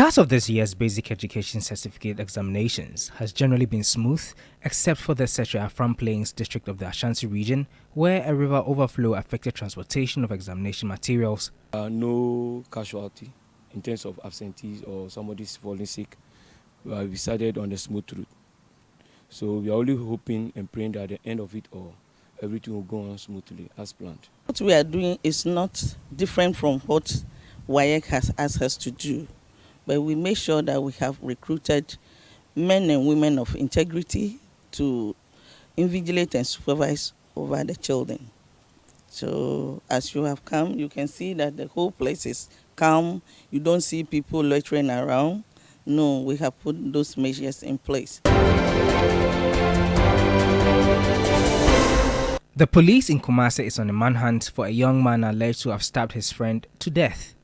start of this year's basic education certificate examinations has generally been smooth, except for the Setra Afram Plains district of the Ashanti region, where a river overflow affected transportation of examination materials. No casualty in terms of absentees or somebody's falling sick. We decided on the smooth route. So we are only hoping and praying that at the end of it all, everything will go on smoothly as planned. What we are doing is not different from what WAEC has asked us to do, but we make sure that we have recruited men and women of integrity to invigilate and supervise over the children. So as you have come, you can see that the whole place is calm. You don't see people loitering around. No, we have put those measures in place. The police in Kumasi is on a manhunt for a young man alleged to have stabbed his friend to death.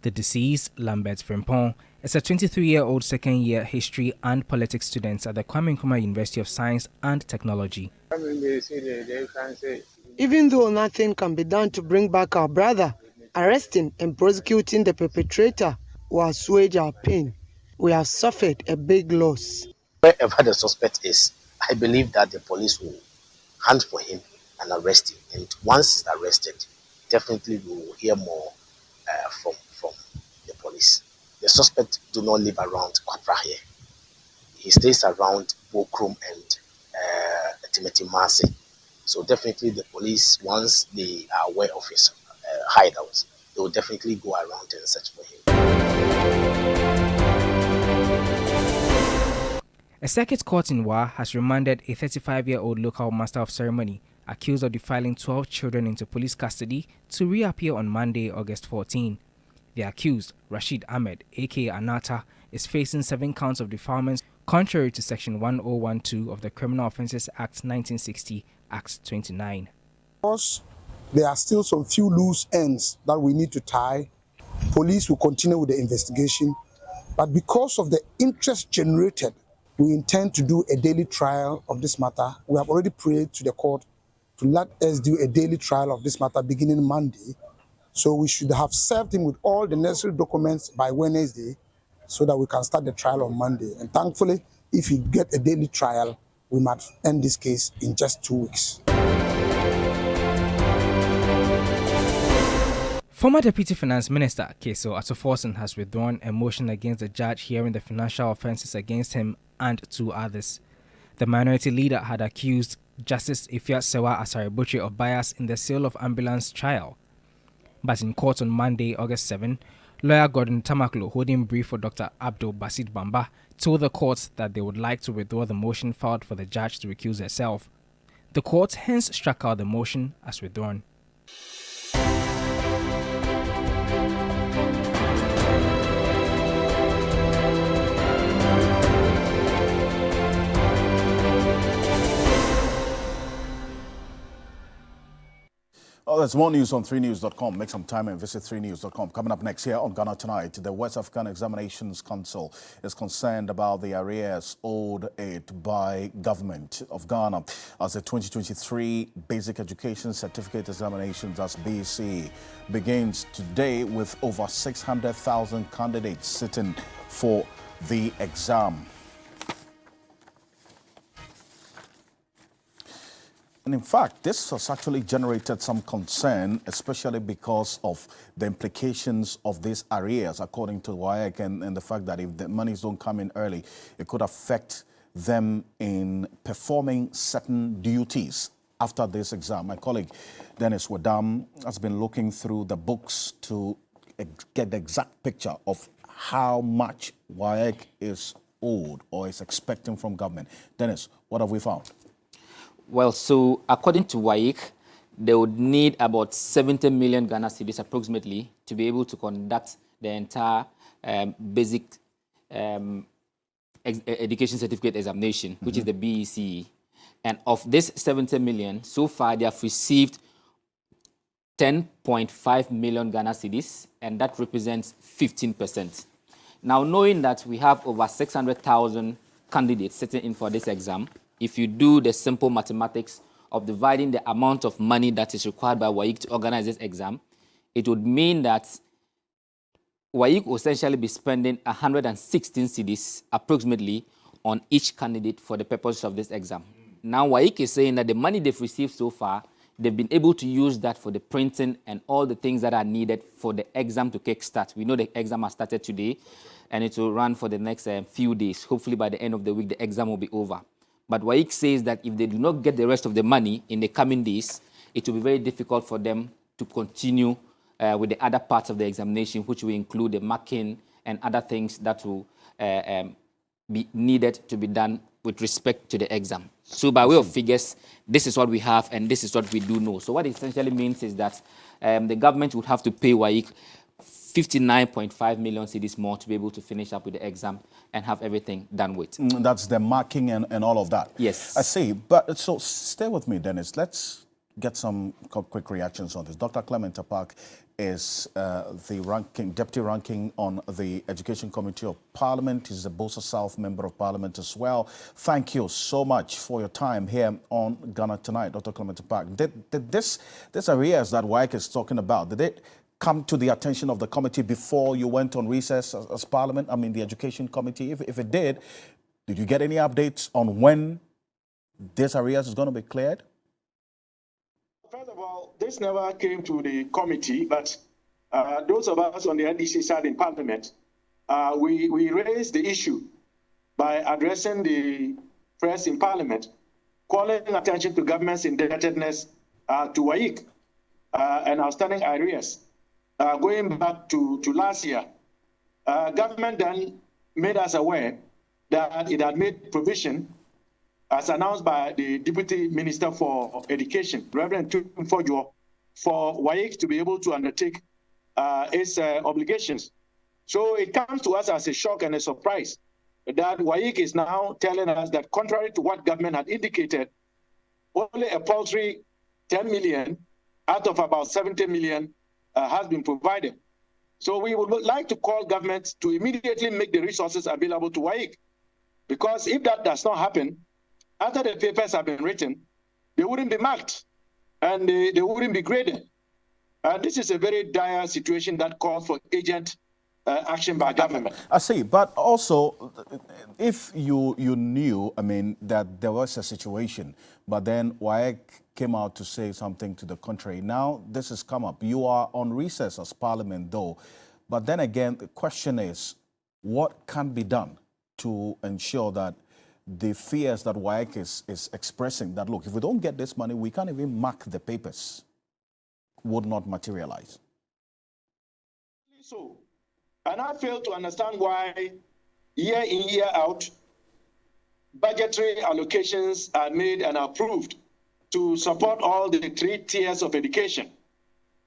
The deceased, Lambert Frimpong, is a 23-year-old second-year history and politics student at the Kwame Nkrumah University of Science and Technology. Even though nothing can be done to bring back our brother, arresting and prosecuting the perpetrator will assuage our pain. We have suffered a big loss. Wherever the suspect is, I believe that the police will hunt for him and arrest him. And once he's arrested, definitely we will hear more from the police. The suspect do not live around Kwapra here. He stays around Bokrum and Timothy Masi. So definitely the police, once they are aware of his hideouts, they will definitely go around and search for him. A circuit court in Wa has remanded a 35-year-old local master of ceremony accused of defiling 12 children into police custody to reappear on Monday, August 14. The accused, Rashid Ahmed, aka Anata, is facing 7 counts of defilement contrary to Section 1012 of the Criminal Offences Act 1960, Act 29. Because there are still some few loose ends that we need to tie, police will continue with the investigation. But because of the interest generated, we intend to do a daily trial of this matter. We have already prayed to the court to let us do a daily trial of this matter beginning Monday. So we should have served him with all the necessary documents by Wednesday so that we can start the trial on Monday. And thankfully, if we get a daily trial, we might end this case in just 2 weeks. Former Deputy Finance Minister Keso Atoforson has withdrawn a motion against the judge hearing the financial offences against him and 2 others. The minority leader had accused Justice Ifya Sewa Asaribuchi of bias in the sale of ambulance trial. But in court on Monday, August 7, lawyer Gordon Tamaklo, holding brief for Dr. Abdul Basit Bamba, told the court that they would like to withdraw the motion filed for the judge to recuse herself. The court hence struck out the motion as withdrawn. Oh, there's more news on 3news.com. Make some time and visit 3news.com. Coming up next here on Ghana Tonight, the West African Examinations Council is concerned about the arrears owed it by government of Ghana as the 2023 Basic Education Certificate Examinations, as BECE, begins today with over 600,000 candidates sitting for the exam. And in fact, this has actually generated some concern, especially because of the implications of these arrears, according to WAEC, and the fact that if the monies don't come in early, it could affect them in performing certain duties after this exam. My colleague, Dennis Wadam, has been looking through the books to get the exact picture of how much WAEC is owed or is expecting from government. Dennis, what have we found? Well, so according to WAEC, they would need about 70 million Ghana cedis approximately to be able to conduct the entire basic education certificate examination, which is the BECE. And of this 70 million, so far they have received 10.5 million Ghana cedis, and that represents 15%. Now, knowing that we have over 600,000 candidates sitting in for this exam, if you do the simple mathematics of dividing the amount of money that is required by WAEC to organize this exam, it would mean that WAEC will essentially be spending 116 cedis approximately on each candidate for the purpose of this exam. Now, WAEC is saying that the money they've received so far, they've been able to use that for the printing and all the things that are needed for the exam to kickstart. We know the exam has started today, and it will run for the next few days. Hopefully, by the end of the week, the exam will be over. But WAEC says that if they do not get the rest of the money in the coming days, it will be very difficult for them to continue with the other parts of the examination, which will include the marking and other things that will be needed to be done with respect to the exam. So by way of figures, this is what we have and this is what we do know. So what it essentially means is that the government would have to pay WAEC 59.5 million cedis more to be able to finish up with the exam and have everything done with. That's the marking and all of that. Yes. I see. But so stay with me, Dennis. Let's get some quick reactions on this. Dr. Clement Apak is the deputy ranking on the Education Committee of Parliament. He's a Bosa South Member of Parliament as well. Thank you so much for your time here on Ghana Tonight, Dr. Clement Apak. Did this arrears that WAEC is talking about, did it come to the attention of the committee before you went on recess as Parliament, I mean the Education Committee? If it did you get any updates on when this arrears is going to be cleared? First of all, this never came to the committee, but those of us on the NDC side in Parliament, we raised the issue by addressing the press in Parliament, calling attention to government's indebtedness to WAEC and outstanding arrears. Going back to last year, government then made us aware that it had made provision as announced by the Deputy Minister for Education, Reverend Tumfojo, for WAEC to be able to undertake its obligations. So it comes to us as a shock and a surprise that WAEC is now telling us that contrary to what government had indicated, only a paltry 10 million out of about 70 million has been provided. So we would like to call government to immediately make the resources available to WAEC, because if that does not happen, after the papers have been written, they wouldn't be marked and they wouldn't be graded. This is a very dire situation that calls for urgent action by government. I see, but also, if you knew, I mean, that there was a situation, but then WAEC came out to say something to the contrary. Now this has come up. You are on recess as Parliament, though. But then again, the question is, what can be done to ensure that the fears that WAEC is expressing, that, look, if we don't get this money, we can't even mark the papers, would not materialize? So, and I fail to understand why year in, year out, budgetary allocations are made and approved to support all the 3 tiers of education.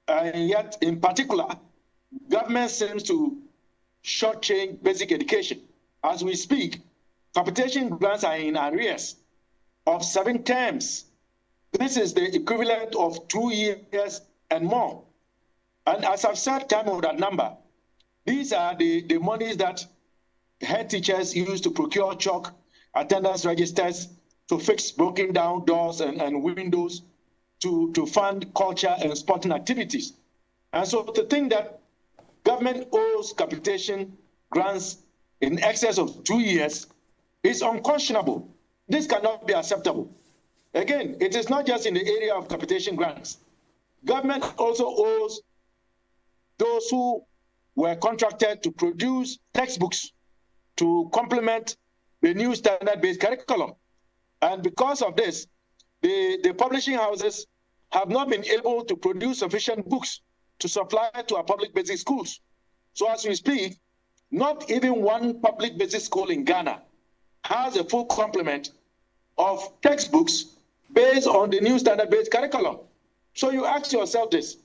And yet, in particular, government seems to shortchange basic education. As we speak, computation grants are in arrears of 7 terms. This is the equivalent of 2 years and more. And as I've said time of that number, these are the monies that head teachers use to procure chalk, attendance registers, to fix broken down doors and windows, to fund culture and sporting activities. And so to think that government owes computation grants in excess of 2 years is unconscionable. This cannot be acceptable. Again, it is not just in the area of computation grants. Government also owes those who were contracted to produce textbooks to complement the new standard-based curriculum. And because of this, the publishing houses have not been able to produce sufficient books to supply to our public basic schools. So as we speak, not even one public basic school in Ghana has a full complement of textbooks based on the new standard-based curriculum. So you ask yourself this,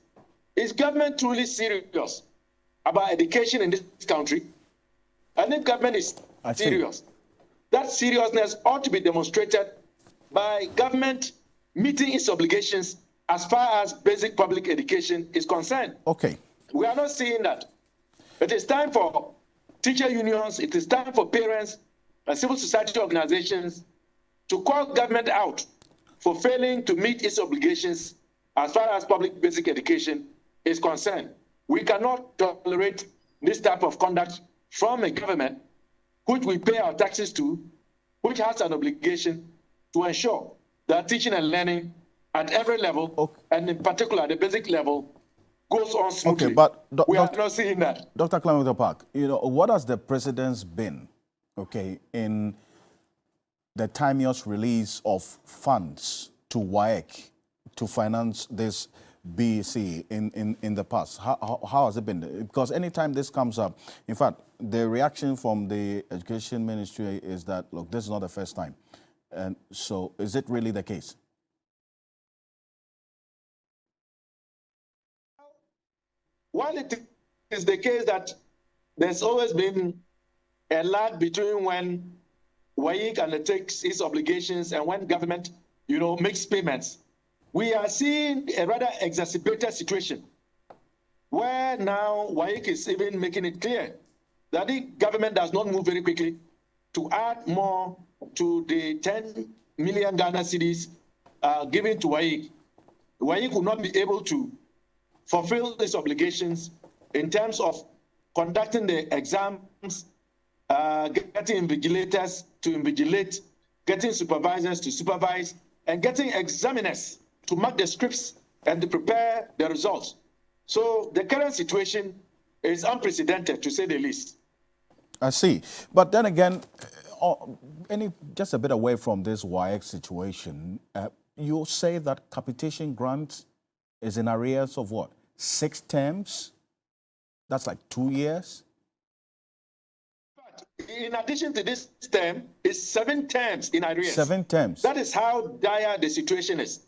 is government truly serious about education in this country? And if government is serious, that seriousness ought to be demonstrated by government meeting its obligations as far as basic public education is concerned. Okay. We are not seeing that. It is time for teacher unions, it is time for parents and civil society organizations to call government out for failing to meet its obligations as far as public basic education is concerned. We cannot tolerate this type of conduct from a government which we pay our taxes to, which has an obligation to ensure that teaching and learning at every level, and in particular the basic level, goes on smoothly. Okay, but we are not seeing that. Dr. Clement Park, what has the precedence been, in the timeous release of funds to WAEC to finance this BECE in the past? How has it been? Because anytime this comes up, in fact, the reaction from the Education Ministry is that, look, this is not the first time. And so is it really the case? While it is the case that there's always been a lag between when WAEC undertakes its obligations and when government, makes payments, we are seeing a rather exacerbated situation where now WAEC is even making it clear that the government does not move very quickly to add more to the 10 million Ghana cedis given to WAEC. WAEC will not be able to fulfill its obligations in terms of conducting the exams, getting invigilators to invigilate, getting supervisors to supervise, and getting examiners to mark the scripts and to prepare the results. So the current situation is unprecedented, to say the least. I see. But then again, just a bit away from this WAEC situation, you say that capitation grant is in arrears of what? 6 terms? That's like 2 years? But in addition to this term, it's 7 terms in arrears. 7 terms. That is how dire the situation is.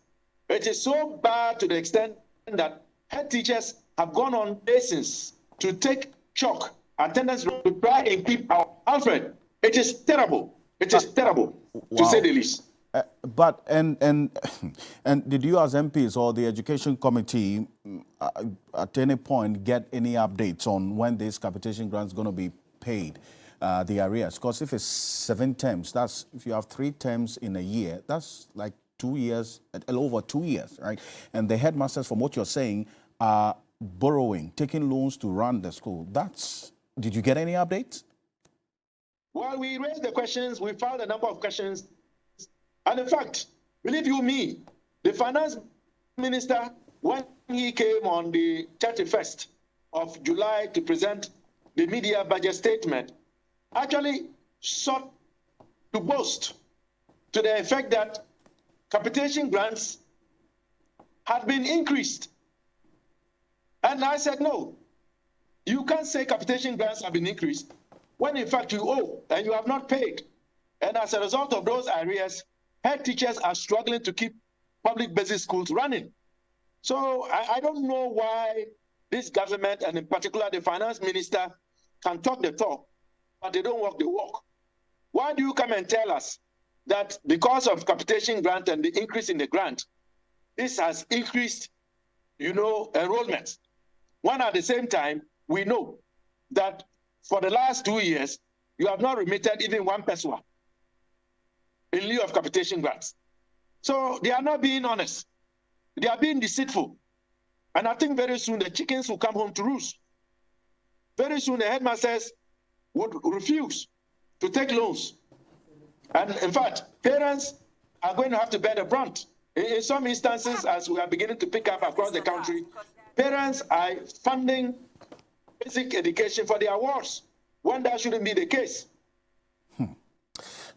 It is so bad to the extent that head teachers have gone on basis to take chalk attendance to try and keep our Alfred. It is terrible. It is terrible, to say the least. But did you as MPs or the Education Committee at any point get any updates on when this capitation grant is going to be paid, the arrears? Because if it's 7 terms, that's, if you have 3 terms in a year, that's like 2 years, over 2 years, right? And the headmasters, from what you're saying, are borrowing, taking loans to run the school. Did you get any updates? Well, we raised the questions, we filed a number of questions. And in fact, believe you me, the finance minister, when he came on the 31st of July to present the media budget statement, actually sought to boast to the effect that capitation grants had been increased. And I said, no, you can't say capitation grants have been increased when in fact you owe and you have not paid. And as a result of those arrears, head teachers are struggling to keep public basic schools running. So I don't know why this government, and in particular the finance minister, can talk the talk, but they don't walk the walk. Why do you come and tell us that because of capitation grant and the increase in the grant, this has increased, enrollment? When at the same time, we know that for the last 2 years, you have not remitted even 1 pesewa in lieu of capitation grants. So they are not being honest. They are being deceitful. And I think very soon the chickens will come home to roost. Very soon the headmasters would refuse to take loans. And in fact, parents are going to have to bear the brunt. In some instances, as we are beginning to pick up across the country, parents are funding basic education for their wards, when that shouldn't be the case.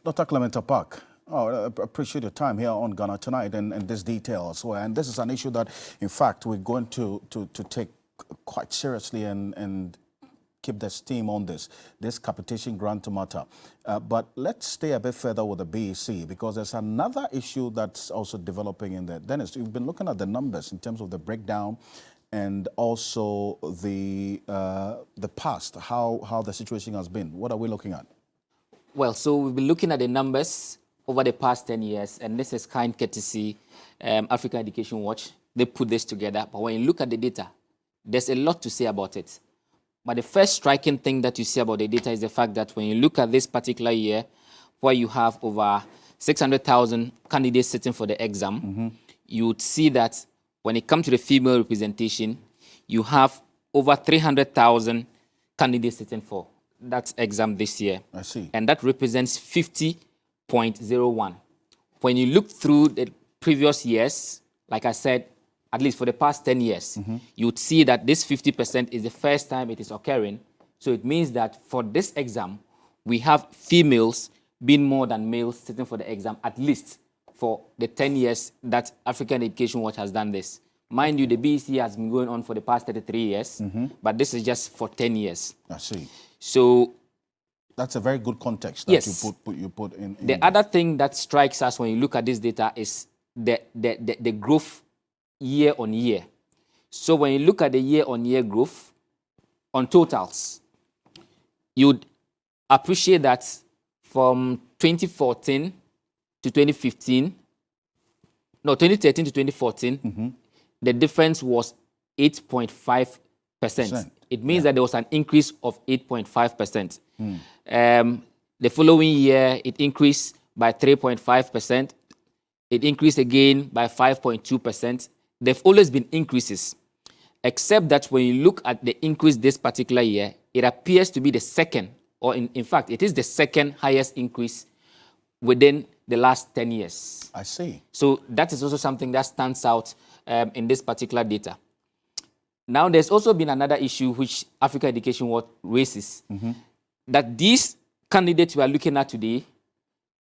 Dr. Clement Park, I appreciate your time here on Ghana Tonight and this details. And this is an issue that, in fact, we're going to take quite seriously and keep the steam on this capitation grant matter. But let's stay a bit further with the BECE, because there's another issue that's also developing in there. Dennis, you've been looking at the numbers in terms of the breakdown and also the past, how the situation has been. What are we looking at? Well, so we've been looking at the numbers over the past 10 years, and this is kind courtesy African Education Watch. They put this together, but when you look at the data, there's a lot to say about it. But the first striking thing that you see about the data is the fact that when you look at this particular year, where you have over 600,000 candidates sitting for the exam, you would see that when it comes to the female representation, you have over 300,000 candidates sitting for that exam this year. I see. And that represents 50.01. When you look through the previous years, like I said, at least for the past 10 years, you would see that this 50% is the first time it is occurring. So it means that for this exam, we have females being more than males sitting for the exam, at least for the 10 years that African Education Watch has done this. Mind you, the BECE has been going on for the past 33 years, but this is just for 10 years. I see. So that's a very good context that yes, you put in. The other thing that strikes us when you look at this data is the growth year on year. So when you look at the year on year growth on totals, you'd appreciate that from 2014 to 2015, no, 2013 to 2014, the difference was 8.5%. It means that there was an increase of 8.5%. The following year, it increased by 3.5%. It increased again by 5.2%. There have always been increases, except that when you look at the increase this particular year, it appears to be the second, or in fact, it is the second highest increase within the last 10 years. I see. So that is also something that stands out in this particular data. Now, there's also been another issue which African Education Watch raises, that these candidates we are looking at today,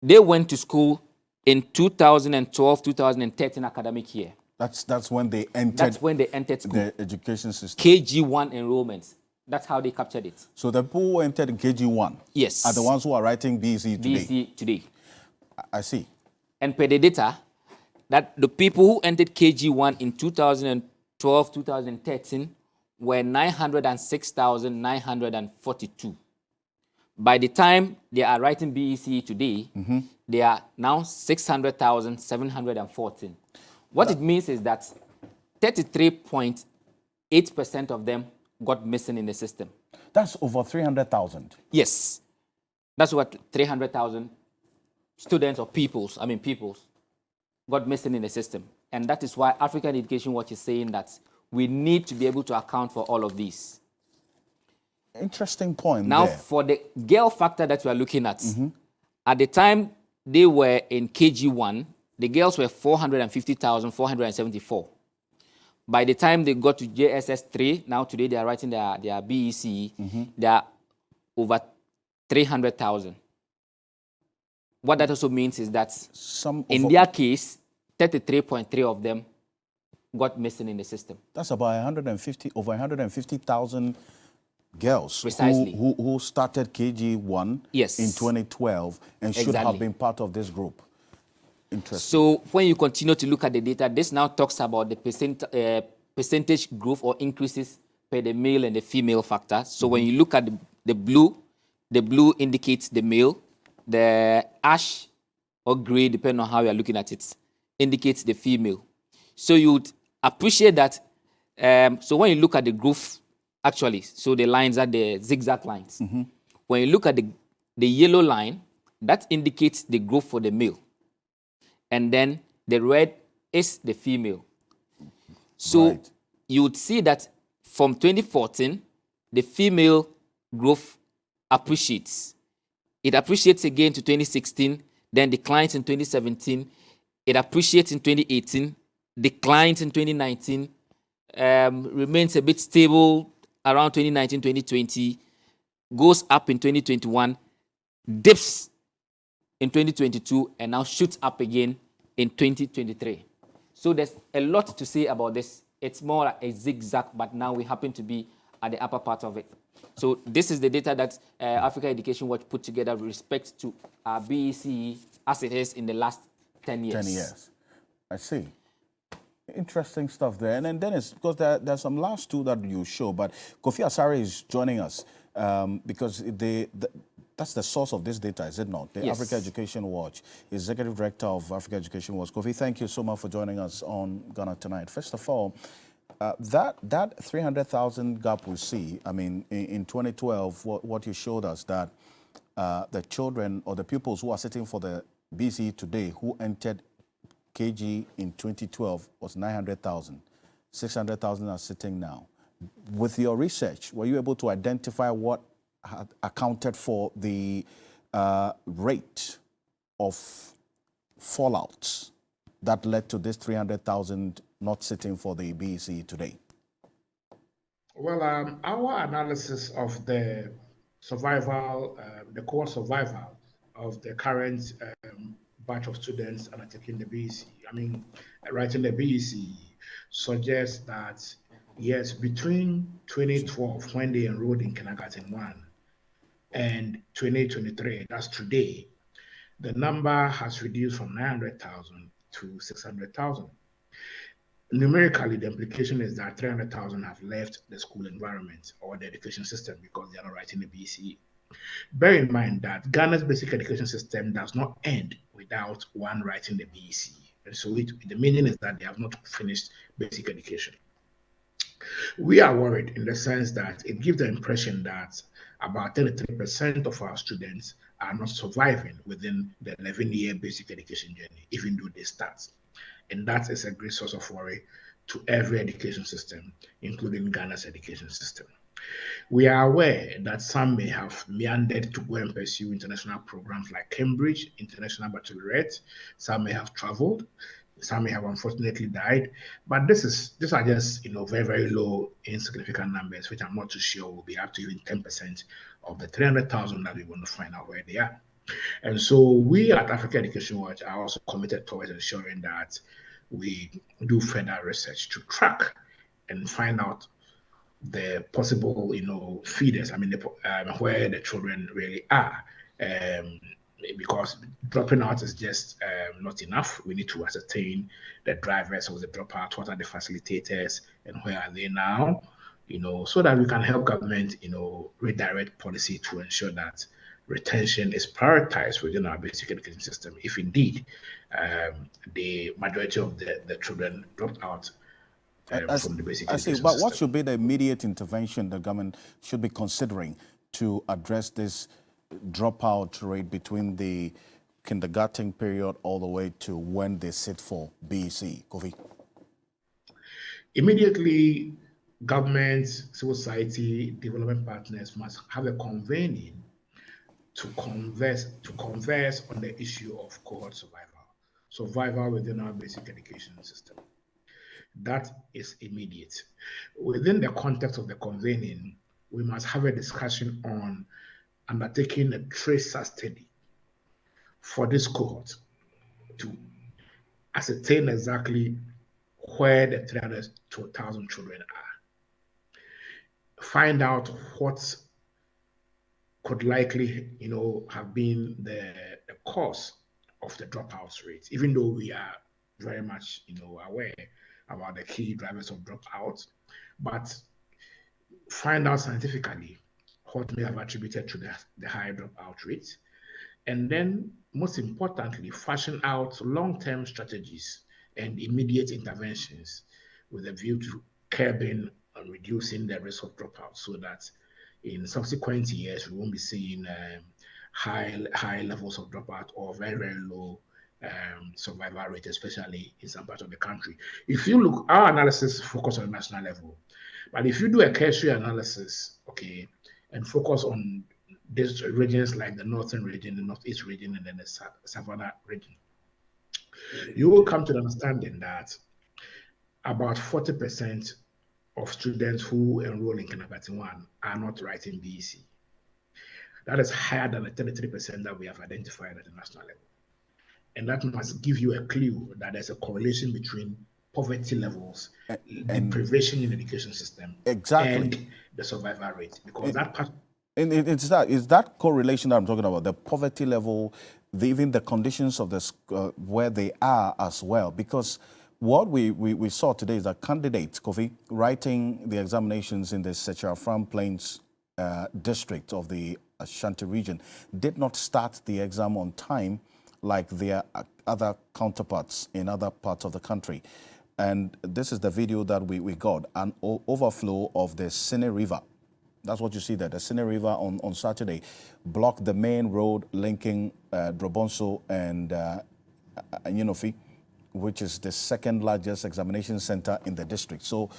they went to school in 2012-2013 academic year. That's when they entered. That's when they entered school. The education system. KG1 enrollments. That's how they captured it. So the people who entered KG1, yes, are the ones who are writing BECE today. BECE today. I see. And per the data, that the people who entered KG1 in 2012-2013 were 906,942. By the time they are writing BECE today, they are now 600,714. What it means is that 33.8% of them got missing in the system. That's over 300,000. Yes. That's what 300,000 students or peoples got missing in the system. And that is why African Education Watch is saying that we need to be able to account for all of these. Interesting point. Now, there. for the girl factor that we are looking at, at the time they were in KG1, the girls were 450,474. By the time they got to JSS 3, now today they are writing their BECE, they are over 300,000. What that also means is that in their case, 33.3 of them got missing in the system. That's about over 150,000 girls who started KG1 in 2012 and should have been part of this group. Interesting. So when you continue to look at the data, this now talks about the percentage growth or increases per the male and the female factor. So when you look at the blue indicates the male, the ash or gray, depending on how you are looking at it, indicates the female. So you would appreciate that. So when you look at the growth, actually, so the lines are the zigzag lines. When you look at the yellow line, that indicates the growth for the male. And then the red is the female. So you would see that from 2014, the female growth appreciates. It appreciates again to 2016, then declines in 2017. It appreciates in 2018, declines in 2019, remains a bit stable around 2019, 2020, goes up in 2021, dips in 2022, and now shoots up again in 2023. So there's a lot to say about this. It's more like a zigzag, but now we happen to be at the upper part of it. So this is the data that Africa Education Watch put together with respect to BECE as it is in the last 10 years. 10 years. I see. Interesting stuff there. And then Dennis, because there's some last two that you show, but Kofi Asare is joining us because that's the source of this data, is it not? The Africa Education Watch, Executive Director of Africa Education Watch. Kofi, thank you so much for joining us on Ghana Tonight. First of all, that 300,000 gap we see, I mean, in 2012, what you showed us that the children or the pupils who are sitting for the BECE today who entered KG in 2012 was 900,000. 600,000 are sitting now. with your research, were you able to identify what had accounted for the rate of fallouts that led to this 300,000 not sitting for the BECE today? Well, our analysis of the survival, the core survival of the current batch of students undertaking the BECE, writing the BECE, suggests that, yes, between 2012, when they enrolled in kindergarten 1, and 2023, that's today, the number has reduced from 900,000 to 600,000. Numerically, the implication is that 300,000 have left the school environment or the education system because they are not writing the BECE. Bear in mind that Ghana's basic education system does not end without one writing the BECE. And so the meaning is that they have not finished basic education. We are worried in the sense that it gives the impression that about 33% of our students are not surviving within the 11-year basic education journey, even though they start. And that is a great source of worry to every education system, including Ghana's education system. We are aware that some may have meandered to go and pursue international programs like Cambridge, International Baccalaureate. Some may have traveled. Some may have unfortunately died. But these are just very, very low, insignificant numbers, which I'm not too sure will be up to even 10% of the 300,000 that we want to find out where they are. And so we at Africa Education Watch are also committed towards ensuring that we do further research to track and find out the possible, feeders, where the children really are. Because dropping out is just not enough. We need to ascertain the drivers of the dropout, what are the facilitators, and where are they now, so that we can help government, redirect policy to ensure that retention is prioritized within our basic education system, if indeed the majority of the children dropped out from the basic education system. But what should be the immediate intervention the government should be considering to address this dropout rate between the kindergarten period all the way to when they sit for BECE? Kofi? Immediately, government, civil society, development partners must have a convening to converse on the issue of cohort survival within our basic education system. That is immediate. Within the context of the convening, we must have a discussion on undertaking a tracer study for this cohort to ascertain exactly where the 300,000 children are. Find out what could likely, have been the cause of the dropout rate, even though we are very much, aware about the key drivers of dropout, but find out scientifically what may have attributed to the high dropout rate. And then, most importantly, fashion out long-term strategies and immediate interventions with a view to curbing and reducing the risk of dropout so that in subsequent years, we won't be seeing high levels of dropout or very, very low survival rate, especially in some parts of the country. If you look, our analysis focus on national level, but if you do a tertiary analysis, and focus on these regions like the northern region, the northeast region, and then the savannah region, you will come to the understanding that about 40% of students who enroll in kindergarten 1 are not writing BECE. That is higher than the 33% that we have identified at the national level. And that must give you a clue that there's a correlation between poverty levels, deprivation in the education system, and the survival rate. Because that part... It's that correlation that I'm talking about, the poverty level, even the conditions of the where they are as well. Because what we saw today is that candidates, Kofi, writing the examinations in the Sechafram Plains district of the Ashanti region did not start the exam on time like their other counterparts in other parts of the country. And this is the video that we got, an overflow of the Sene River. That's what you see there. The Sene River on Saturday blocked the main road linking Drobonso and Anyinofi, which is the second largest examination center in the district. So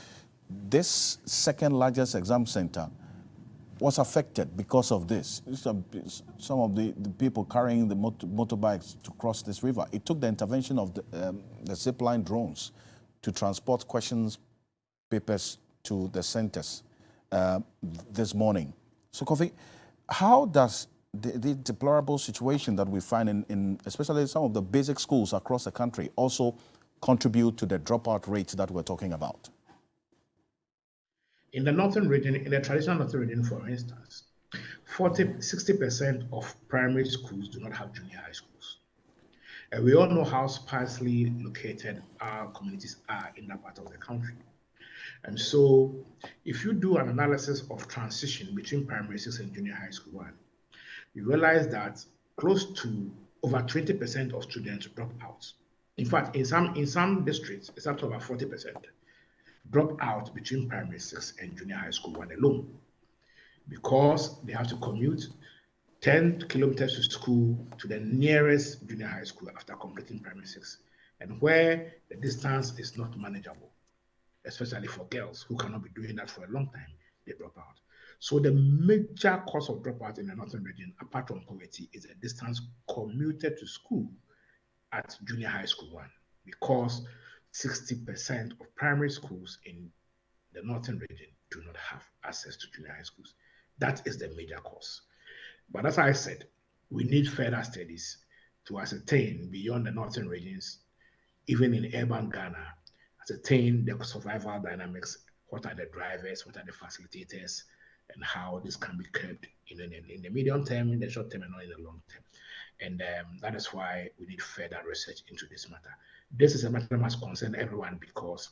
this second largest exam center was affected because of this. Some of the people carrying the motorbikes to cross this river. It took the intervention of the zipline drones to transport questions papers to the centers this morning. So, Kofi, how does the deplorable situation that we find in especially some of the basic schools across the country also contribute to the dropout rates that we're talking about? In the northern region, in the traditional northern region, for instance, 60% of primary schools do not have junior high schools. And we all know how sparsely located our communities are in that part of the country. And so if you do an analysis of transition between primary 6 and junior high school 1, you realize that close to over 20% of students drop out. In fact, in some districts, it's up to about 40% drop out between primary 6 and junior high school 1 alone, because they have to commute 10 kilometers to school to the nearest junior high school after completing primary 6, and where the distance is not manageable, especially for girls who cannot be doing that for a long time, they drop out. So the major cause of dropout in the northern region, apart from poverty, is the distance commuted to school at junior high school 1, because 60% of primary schools in the northern region do not have access to junior high schools. That is the major cause. But as I said, we need further studies to ascertain beyond the northern regions, even in urban Ghana, ascertain the survival dynamics, what are the drivers, what are the facilitators, and how this can be curbed in the medium term, in the short term, and not in the long term. And that is why we need further research into this matter. This is a matter that must concern everyone, because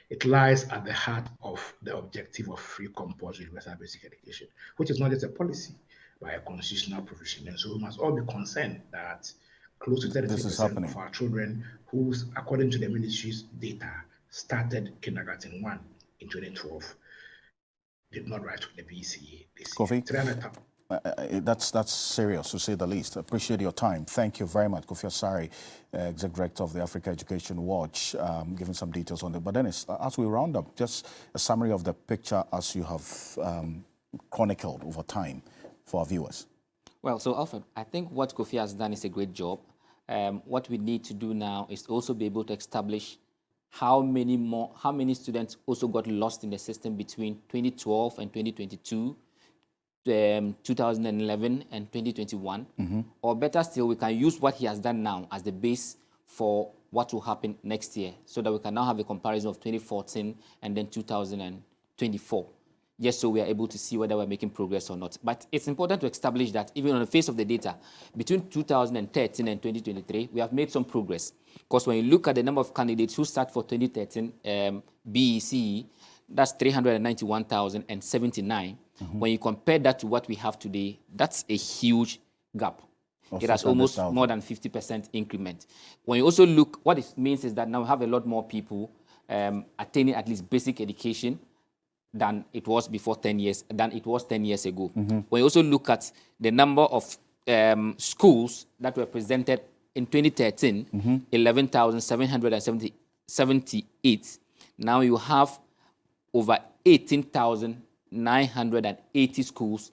it lies at the heart of the objective of free compulsory universal basic education, which is not just a policy, but a constitutional provision. And so we must all be concerned that close to 33% of our children who, according to the ministry's data, started kindergarten 1 in 2012 did not write to the BECE this Kofi, year. That's serious, to say the least. I appreciate your time. Thank you very much, Kofi Asare, Executive Director of the Africa Education Watch, giving some details on it. But Dennis, as we round up, just a summary of the picture as you have chronicled over time for our viewers. Well, so Alfred, I think what Kofi has done is a great job. What we need to do now is also be able to establish how many students also got lost in the system between 2012 and 2022, 2011 and 2021. Mm-hmm. Or better still, we can use what he has done now as the base for what will happen next year, so that we can now have a comparison of 2014 and then 2024. Just so we are able to see whether we're making progress or not. But it's important to establish that even on the face of the data, between 2013 and 2023, we have made some progress. Because when you look at the number of candidates who start for 2013 BECE, that's 391,079. Mm-hmm. When you compare that to what we have today, that's a huge gap. It has almost more than 50% increment. When you also look, what it means is that now we have a lot more people attaining at least basic education than it was 10 years ago. Mm-hmm. When you also look at the number of schools that were presented in 2013, mm-hmm. 11,778. Now you have over 18,980 schools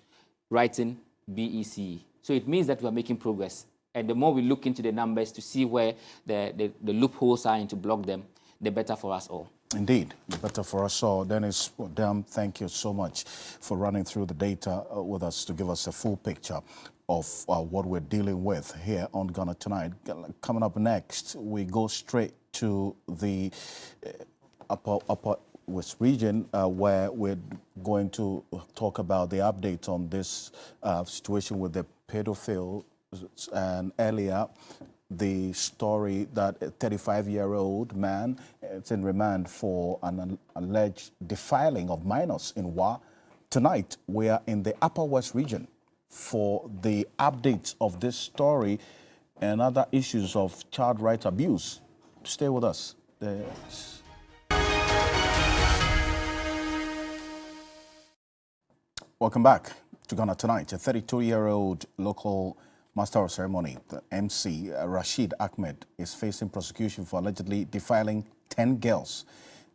writing BECE. So it means that we are making progress. And the more we look into the numbers to see where the loopholes are and to block them, the better for us all. Indeed, the better for us all. Dennis, thank you so much for running through the data with us to give us a full picture of what we're dealing with here on Ghana Tonight. Coming up next, we go straight to the upper West region, where we're going to talk about the update on this situation with the pedophile, and earlier the story that a 35-year-old man is in remand for an alleged defiling of minors in WA. Tonight, we are in the Upper West region for the updates of this story and other issues of child rights abuse. Stay with us. Welcome back to Ghana Tonight. A 32-year-old local Master of Ceremony, the MC, Rashid Ahmed, is facing prosecution for allegedly defiling 10 girls.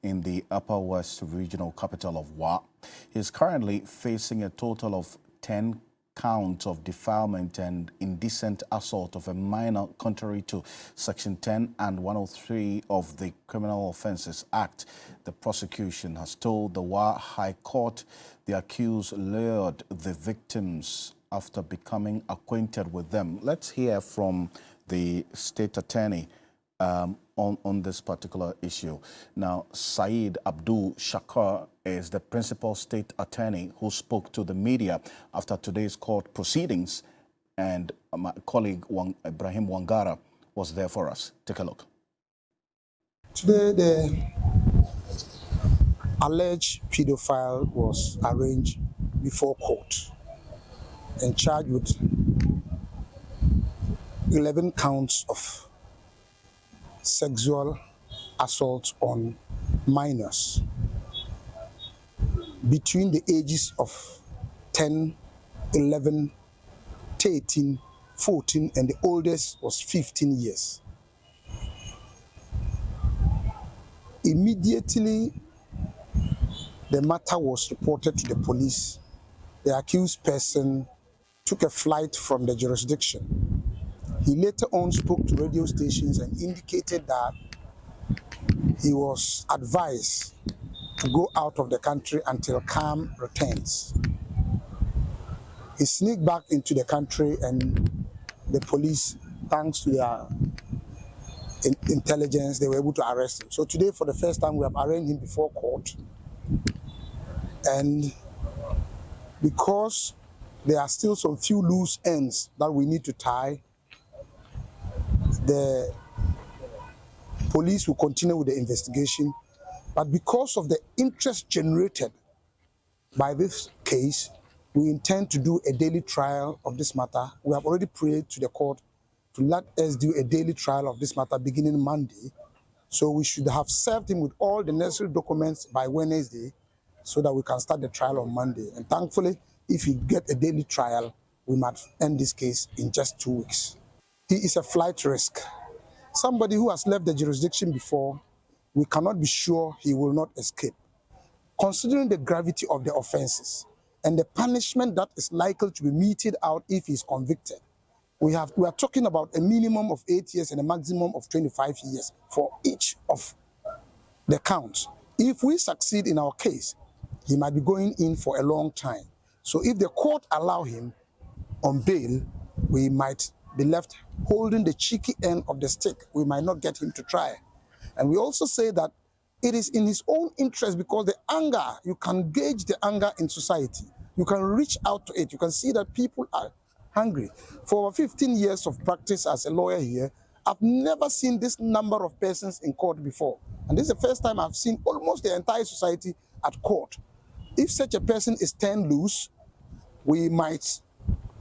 in the Upper West Regional capital of WAEC. He's currently facing a total of 10 counts of defilement and indecent assault of a minor contrary to Section 10 and 103 of the Criminal Offences Act. The prosecution has told the WAEC High Court the accused lured the victims after becoming acquainted with them. Let's hear from the state attorney on this particular issue. Now, Saeed Abdul Shakar is the principal state attorney who spoke to the media after today's court proceedings, and my colleague Ibrahim Wangara was there for us. Take a look. Today, the alleged pedophile was arraigned before court and charged with 11 counts of sexual assault on minors between the ages of 10, 11, 13, 14, and the oldest was 15 years. Immediately, the matter was reported to the police. The accused person took a flight from the jurisdiction. He later on spoke to radio stations and indicated that he was advised to go out of the country until calm returns. He sneaked back into the country, and the police, thanks to their intelligence, they were able to arrest him. So today, for the first time, we have arraigned him before court. And because there are still some few loose ends that we need to tie, the police will continue with the investigation. But because of the interest generated by this case, we intend to do a daily trial of this matter. We have already prayed to the court to let us do a daily trial of this matter beginning Monday. So we should have served him with all the necessary documents by Wednesday so that we can start the trial on Monday. And thankfully, if we get a daily trial, we might end this case in just 2 weeks. He is a flight risk. Somebody who has left the jurisdiction before, we cannot be sure he will not escape. Considering the gravity of the offenses and the punishment that is likely to be meted out if he is convicted, we are talking about a minimum of 8 years and a maximum of 25 years for each of the counts. If we succeed in our case, he might be going in for a long time. So if the court allow him on bail, we might be left holding the cheeky end of the stick. We might not get him to try. And we also say that it is in his own interest, because the anger, you can gauge the anger in society. You can reach out to it. You can see that people are hungry. For over 15 years of practice as a lawyer here, I've never seen this number of persons in court before. And this is the first time I've seen almost the entire society at court. If such a person is turned loose, we might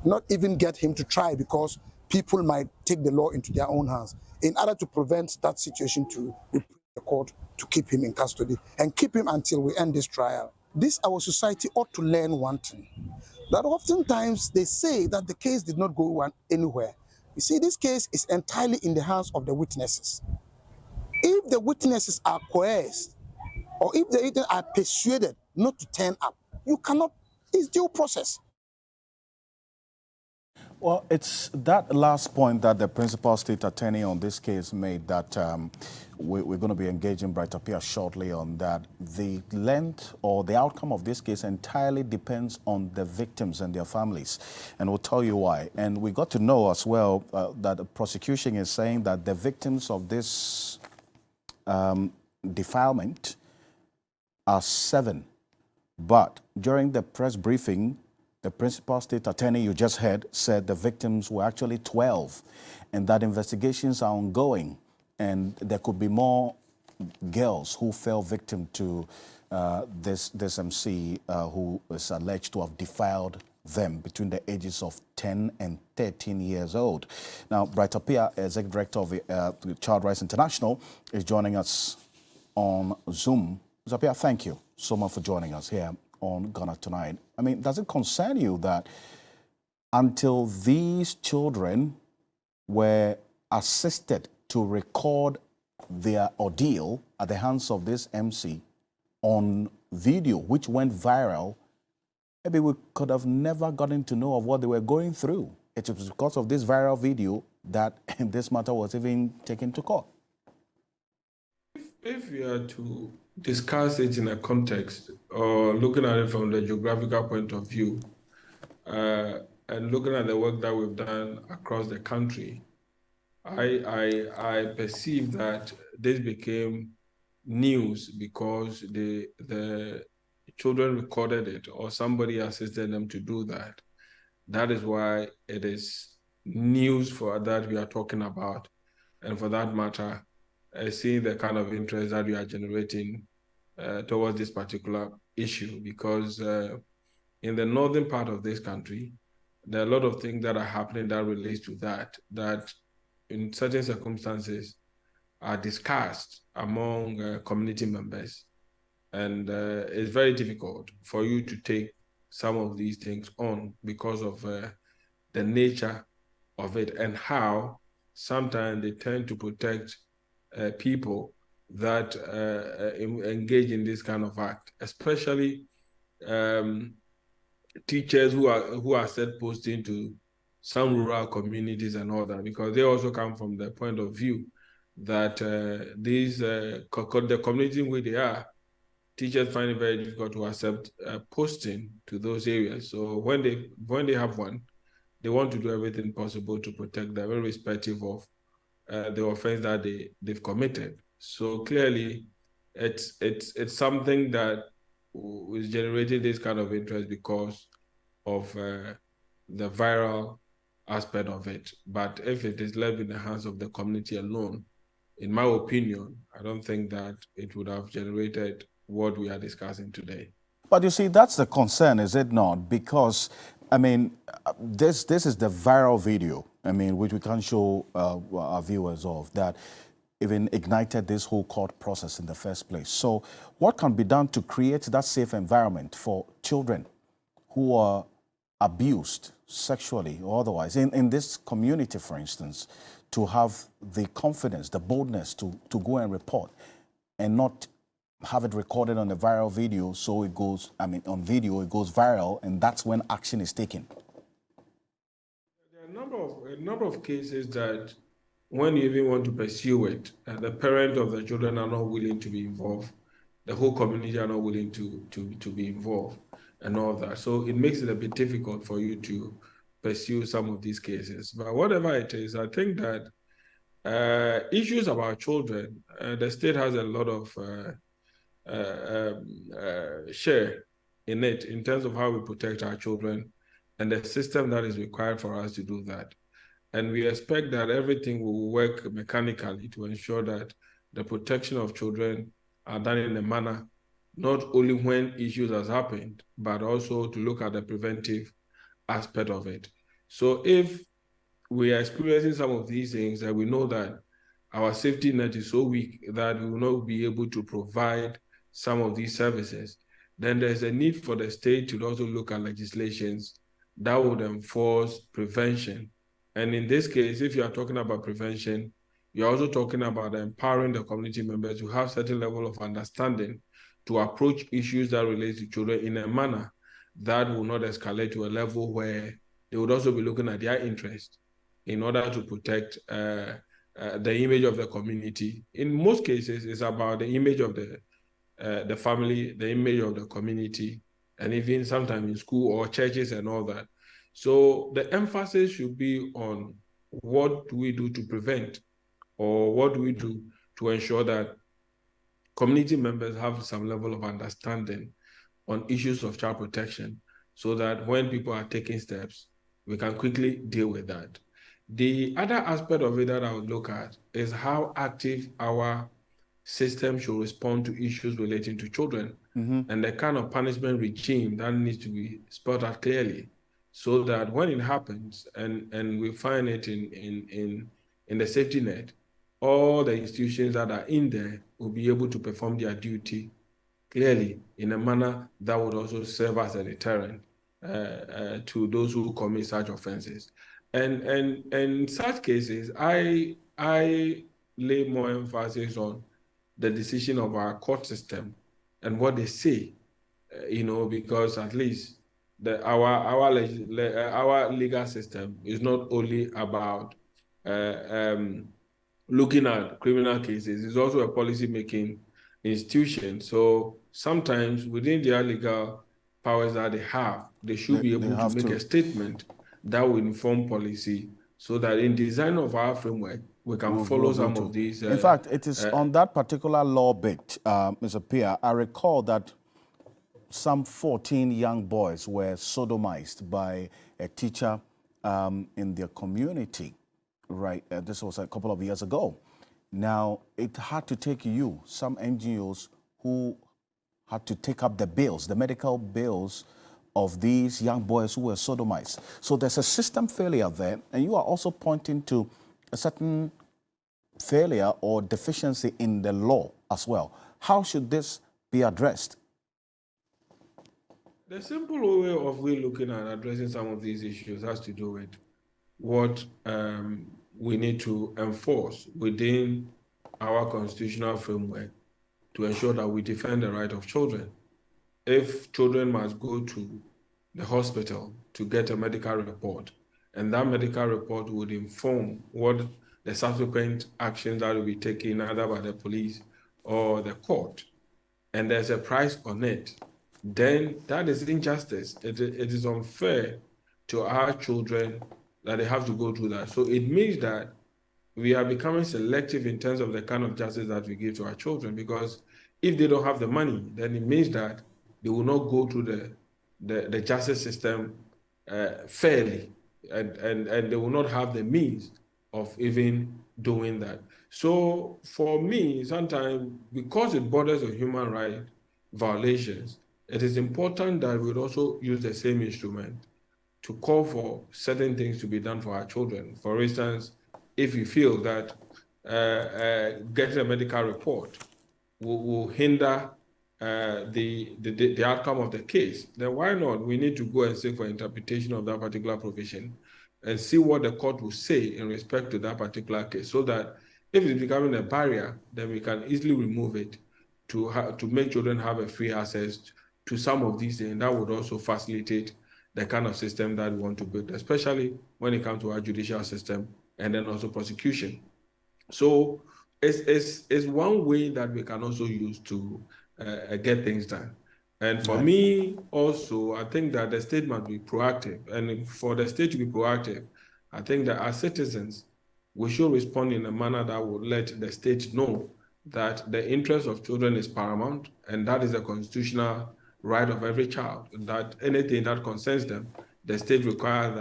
not even get him to try, because people might take the law into their own hands. In order to prevent that situation, we pray the court to keep him in custody and keep him until we end this trial. Our society ought to learn one thing, that oftentimes they say that the case did not go anywhere. You see, this case is entirely in the hands of the witnesses. If the witnesses are coerced, or if they are persuaded not to turn up, you cannot, it's due process. Well, it's that last point that the principal state attorney on this case made, that we're going to be engaging Bright Appear shortly on that. The length or the outcome of this case entirely depends on the victims and their families, and we'll tell you why. And we got to know as well that the prosecution is saying that the victims of this defilement are 7, but during the press briefing, the principal state attorney you just heard said the victims were actually 12, and that investigations are ongoing, and there could be more girls who fell victim to this MC who is alleged to have defiled them between the ages of 10 and 13 years old. Now, Bright Appear, Executive Director of Child Rights International, is joining us on Zoom. Appear, thank you so much for joining us here on Ghana Tonight. I mean, does it concern you that until these children were assisted to record their ordeal at the hands of this MC on video, which went viral, maybe we could have never gotten to know of what they were going through. It was because of this viral video that this matter was even taken to court. If we are to discuss it in a context or looking at it from the geographical point of view, and looking at the work that we've done across the country, I perceive that this became news because the children recorded it or somebody assisted them to do that. That is why it is news for that we are talking about. And for that matter, seeing the kind of interest that we are generating towards this particular issue, because in the northern part of this country, there are a lot of things that are happening that relates to that in certain circumstances are discussed among community members. And it's very difficult for you to take some of these things on because of the nature of it and how sometimes they tend to protect people that engage in this kind of act, especially teachers who are set posting to some rural communities and all that, because they also come from the point of view that the community where they are, teachers find it very difficult to accept posting to those areas. So when they have one, they want to do everything possible to protect them, irrespective of the offense that they've committed. So clearly, it's something that is generating this kind of interest because of the viral aspect of it. But if it is left in the hands of the community alone, in my opinion, I don't think that it would have generated what we are discussing today. But you see, that's the concern, is it not? Because, I mean, this is the viral video, I mean, which we can show our viewers of, that even ignited this whole court process in the first place. So what can be done to create that safe environment for children who are abused sexually or otherwise in this community, for instance, to have the confidence, the boldness to go and report and not have it recorded on the viral video, so it goes, I mean, on video, it goes viral, and that's when action is taken? There are a number of cases that when you even want to pursue it, the parents of the children are not willing to be involved. The whole community are not willing to be involved and all that. So it makes it a bit difficult for you to pursue some of these cases. But whatever it is, I think that issues about children, the state has a lot of share in it in terms of how we protect our children and the system that is required for us to do that. And we expect that everything will work mechanically to ensure that the protection of children are done in a manner, not only when issues has happened, but also to look at the preventive aspect of it. So if we are experiencing some of these things, and we know that our safety net is so weak that we will not be able to provide some of these services, then there's a need for the state to also look at legislations that would enforce prevention. And in this case, if you are talking about prevention, you're also talking about empowering the community members to have certain level of understanding to approach issues that relate to children in a manner that will not escalate to a level where they would also be looking at their interest in order to protect the image of the community. In most cases, it's about the image of the family, the image of the community, and even sometimes in school or churches and all that. So the emphasis should be on what do we do to prevent, or what do we do to ensure that community members have some level of understanding on issues of child protection, so that when people are taking steps, we can quickly deal with that. The other aspect of it that I would look at is how active our system should respond to issues relating to children, and the kind of punishment regime that needs to be spelled out clearly, so that when it happens and we find it in the safety net, all the institutions that are in there will be able to perform their duty clearly in a manner that would also serve as a deterrent to those who commit such offenses. And in such cases, I lay more emphasis on the decision of our court system and what they say, because at least our legal system is not only about looking at criminal cases, it's also a policy-making institution. So sometimes within their legal powers that they have, they should be able to make a statement that will inform policy so that in design of our framework, we can follow some of these. In fact, it is on that particular law bit, Mr. Pia, I recall that some 14 young boys were sodomized by a teacher in their community, right? This was a couple of years ago. Now, it had to take some NGOs who had to take up the bills, the medical bills of these young boys who were sodomized. So there's a system failure there, and you are also pointing to a certain failure or deficiency in the law as well. How should this be addressed? The simple way of looking at addressing some of these issues has to do with what we need to enforce within our constitutional framework to ensure that we defend the right of children. If children must go to the hospital to get a medical report, and that medical report would inform what the subsequent actions that will be taken either by the police or the court, and there's a price on it, then that is injustice. It is unfair to our children that they have to go through that. So it means that we are becoming selective in terms of the kind of justice that we give to our children, because if they don't have the money, then it means that they will not go through the justice system fairly, and they will not have the means of even doing that. So for me, sometimes, because it borders on human rights violations, it is important that we also use the same instrument to call for certain things to be done for our children. For instance, if you feel that getting a medical report will hinder the outcome of the case, then why not? We need to go and seek for interpretation of that particular provision and see what the court will say in respect to that particular case, so that if it's becoming a barrier, then we can easily remove it to make children have a free access to some of these things. That would also facilitate the kind of system that we want to build, especially when it comes to our judicial system and then also prosecution. So it's one way that we can also use to get things done. And for me also, I think that the state must be proactive. And for the state to be proactive, I think that as citizens, we should respond in a manner that would let the state know that the interest of children is paramount, and that is a constitutional right of every child, that anything that concerns them, the state requires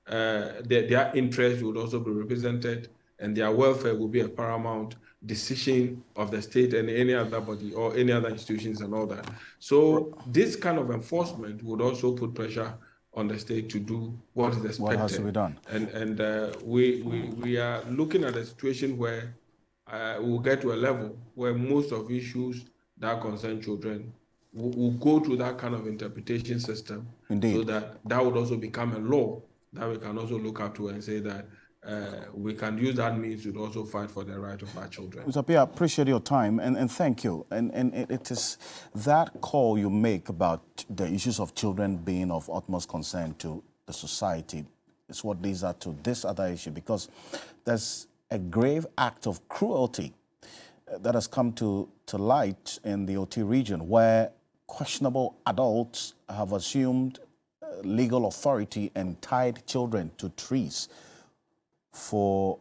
that their interests would also be represented, and their welfare will be a paramount decision of the state and any other body or any other institutions and all that. So this kind of enforcement would also put pressure on the state to do what is expected. What has to be done. And we are looking at a situation where we'll get to a level where most of issues that concern children will go through that kind of interpretation system. Indeed. So that would also become a law that we can also look up to and say that we can use that means to also fight for the right of our children. Mr. Pia, I appreciate your time and thank you. And it is that call you make about the issues of children being of utmost concern to the society is what leads us to this other issue, because there's a grave act of cruelty that has come to light in the OT region, where questionable adults have assumed legal authority and tied children to trees for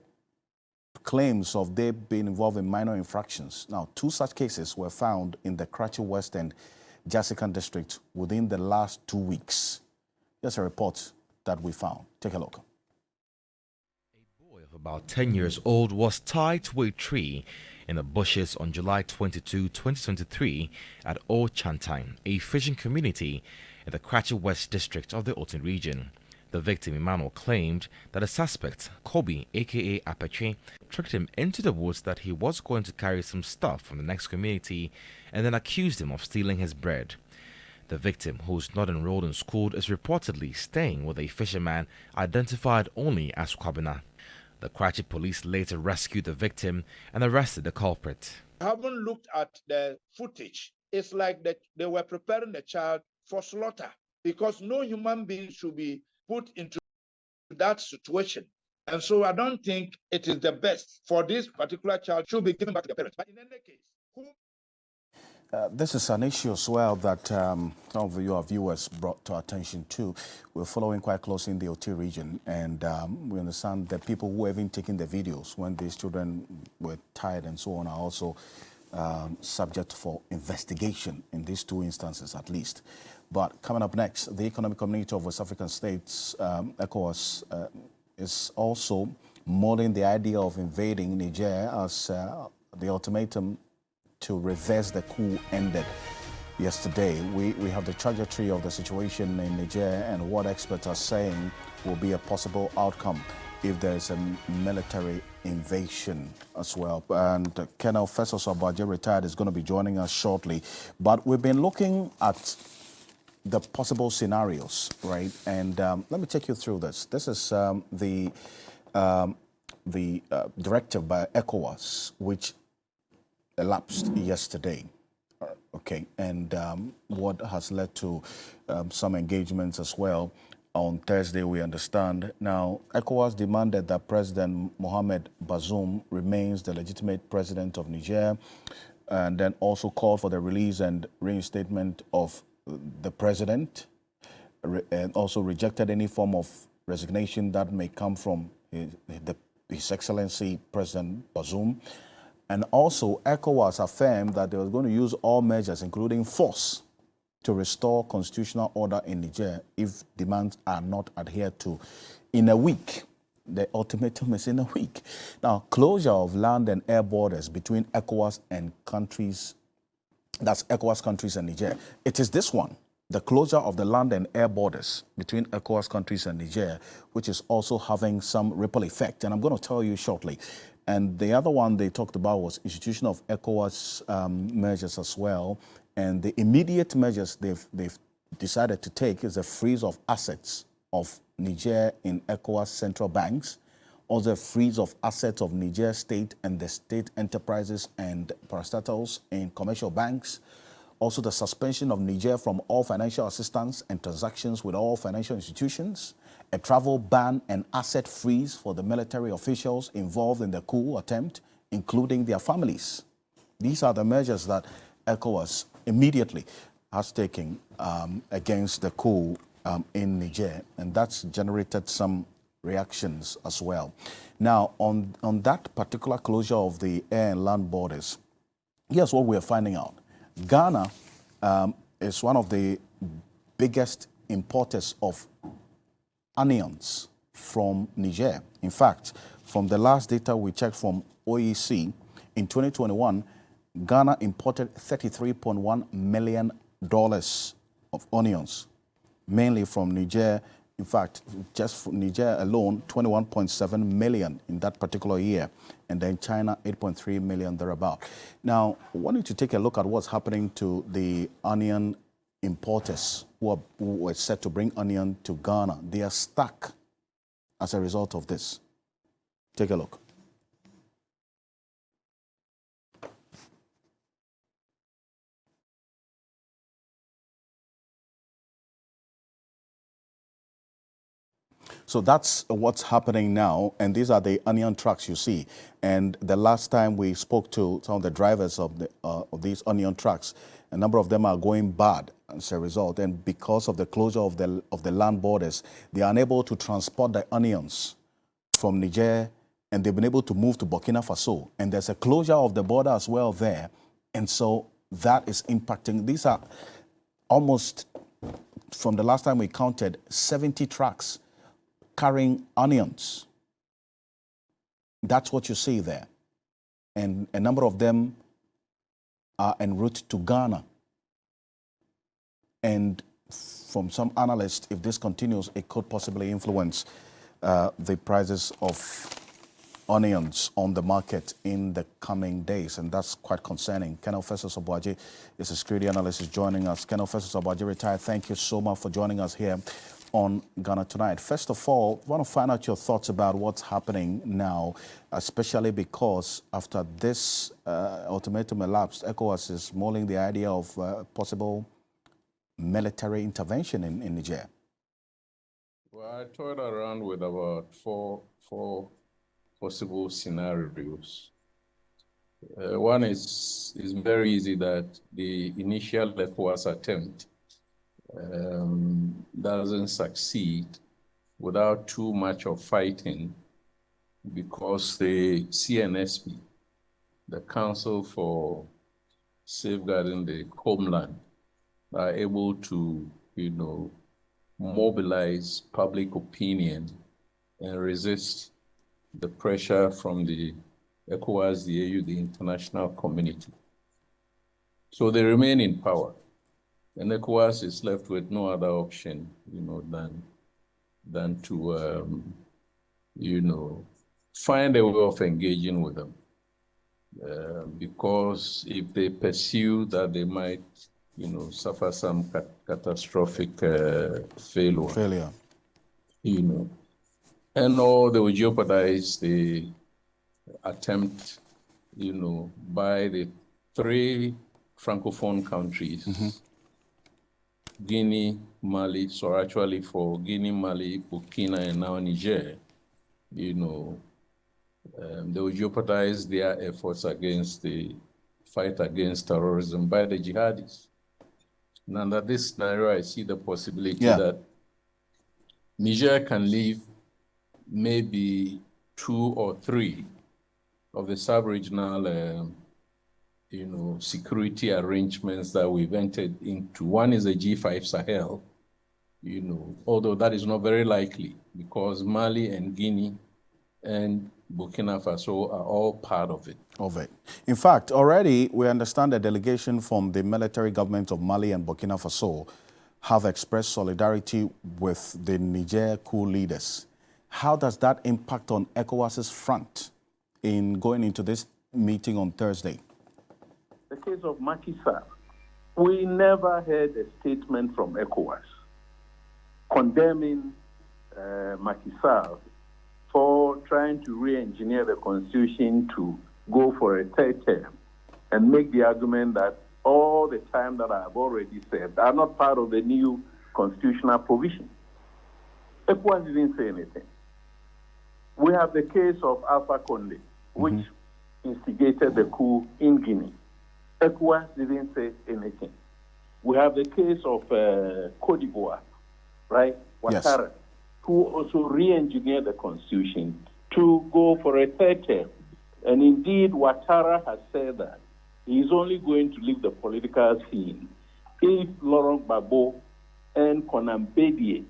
claims of they being involved in minor infractions. Now, 2 such cases were found in the Karachi West and Jasikan district within the last 2 weeks. Here's a report that we found. Take a look. A boy of about 10 years old was tied to a tree in the bushes on July 22, 2023 at Old Chantine, a fishing community in the Karachi West district of the Otin region. The victim, Emmanuel, claimed that the suspect, Kobe, aka Apache, tricked him into the woods that he was going to carry some stuff from the next community and then accused him of stealing his bread. The victim, who's not enrolled in school, is reportedly staying with a fisherman identified only as Kwabena. The Karachi police later rescued the victim and arrested the culprit. haven't looked at the footage. It's like that they were preparing the child for slaughter, because no human being should be put into that situation. And so I don't think it is the best for this particular child to be given back to the parents. But in any case, this is an issue as well that some of your viewers brought to our attention too. We're following quite closely in the OT region, and we understand that people who have been taking the videos when these children were tied and so on are also subject for investigation in these two instances at least. But coming up next, the Economic Community of West African States, ECOWAS, is also mulling the idea of invading Niger as the ultimatum to reverse the coup ended yesterday. We have the trajectory of the situation in Niger and what experts are saying will be a possible outcome if there is a military invasion as well. And Colonel Festus Obaje, retired, is going to be joining us shortly. But we've been looking at the possible scenarios, right? And let me take you through this. This is the directive by ECOWAS, which elapsed yesterday. Okay, and what has led to some engagements as well. On Thursday, we understand. Now, ECOWAS demanded that President Mohamed Bazoum remains the legitimate president of Niger, and then also called for the release and reinstatement of the president, and also rejected any form of resignation that may come from His Excellency President Bazoum. And also, ECOWAS affirmed that they were going to use all measures, including force, to restore constitutional order in Niger if demands are not adhered to in a week. The ultimatum is in a week. Now, closure of land and air borders between ECOWAS and countries, that's ECOWAS countries and Niger. It is this one, the closure of the land and air borders between ECOWAS countries and Niger, which is also having some ripple effect. And I'm going to tell you shortly. And the other one they talked about was institution of ECOWAS measures as well. And the immediate measures they've decided to take is a freeze of assets of Niger in ECOWAS central banks, also a freeze of assets of Niger state and the state enterprises and parastatals in commercial banks, also the suspension of Niger from all financial assistance and transactions with all financial institutions, a travel ban and asset freeze for the military officials involved in the coup attempt, including their families. These are the measures that ECOWAS immediately has taken against the coup in Niger, and that's generated some reactions as well. Now, on that particular closure of the air and land borders, here's what we're finding out. Ghana is one of the biggest importers of onions from Niger. In fact, from the last data we checked from WAEC, in 2021, Ghana imported $33.1 million of onions, mainly from Niger. In fact, just for Niger alone, 21.7 million in that particular year, and then China, 8.3 million thereabout. Now, I want you to take a look at what's happening to the onion importers who were set to bring onion to Ghana. They are stuck as a result of this. Take a look. So that's what's happening now, and these are the onion trucks you see. And the last time we spoke to some of the drivers of these onion trucks, a number of them are going bad as a result. And because of the closure of the land borders, they are unable to transport the onions from Niger, and they've been able to move to Burkina Faso. And there's a closure of the border as well there, and so that is impacting. These are almost, from the last time we counted, 70 trucks carrying onions. That's what you see there. And a number of them are en route to Ghana. And from some analysts, if this continues, it could possibly influence the prices of onions on the market in the coming days, and that's quite concerning. Colonel Festus Obaje is a security analyst, is joining us. Colonel Festus Obaje, retired, thank you so much for joining us here. on Ghana Tonight. First of all, I want to find out your thoughts about what's happening now, especially because after this ultimatum elapsed, ECOWAS is mulling the idea of possible military intervention in Niger. Well, I toyed around with about four possible scenarios. One is very easy, that the initial ECOWAS attempt doesn't succeed without too much of fighting, because the CNSP, the Council for Safeguarding the Homeland, are able to, mobilize public opinion and resist the pressure from the ECOWAS, the AU, the international community. So they remain in power. And ECOWAS is left with no other option, than to, find a way of engaging with them. Because if they pursue that, they might, suffer some catastrophic failure. And or they will jeopardize the attempt, by the 3 Francophone countries, Guinea, Mali, so actually for Guinea, Mali, Burkina, and now Niger, they will jeopardize their efforts against the fight against terrorism by the jihadis. And under this scenario, I see the possibility that Niger can leave maybe 2 or 3 of the sub-regional security arrangements that we've entered into. One is the G5 Sahel, although that is not very likely, because Mali and Guinea and Burkina Faso are all part of it. In fact, already we understand a delegation from the military government of Mali and Burkina Faso have expressed solidarity with the Niger coup leaders. How does that impact on ECOWAS's front in going into this meeting on Thursday? The case of Macky Sall, we never heard a statement from ECOWAS condemning Macky Sall for trying to re-engineer the constitution to go for a 3rd term and make the argument that all the time that I have already said are not part of the new constitutional provision. ECOWAS didn't say anything. We have the case of Alpha Condé, which instigated the coup in Guinea. ECOWAS didn't say anything. We have the case of Côte d'Ivoire, right? Ouattara, who also re-engineered the constitution to go for a 3rd term. And indeed, Ouattara has said that he's only going to leave the political scene if Laurent Gbagbo and Konan Bedie,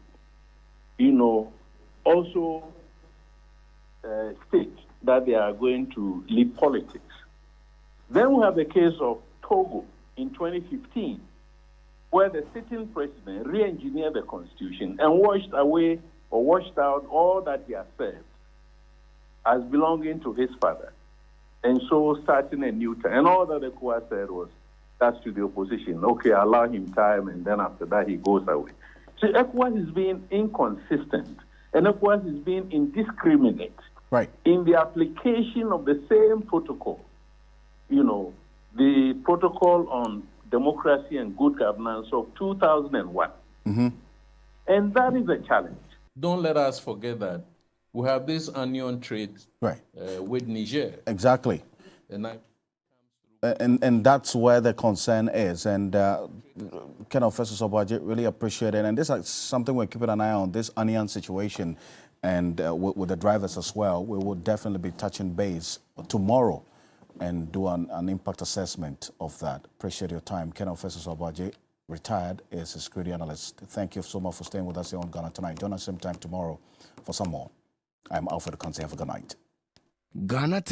also state that they are going to leave politics. Then we have the case of Togo in 2015, where the sitting president re-engineered the constitution and washed away or washed out all that he had said as belonging to his father. And so starting a new term. And all that the ECOWAS said was, that's to the opposition. Okay, allow him time, and then after that he goes away. So ECOWAS is being inconsistent, and ECOWAS is being indiscriminate in the application of the same protocol. The protocol on democracy and good governance of 2001. And that is a challenge. Don't let us forget that we have this onion trade with Niger. Exactly. And that's where the concern is. And Ken Officer Sobaji, really appreciate it. And this is something we're keeping an eye on, this onion situation, and with the drivers as well. We will definitely be touching base tomorrow and do an impact assessment of that. Appreciate your time. Ken Officer Sobaji, retired, is a security analyst. Thank you so much for staying with us here on Ghana Tonight. Join us same time tomorrow for some more. I'm Alfred Kansi. Have a good night. Ghana Tonight.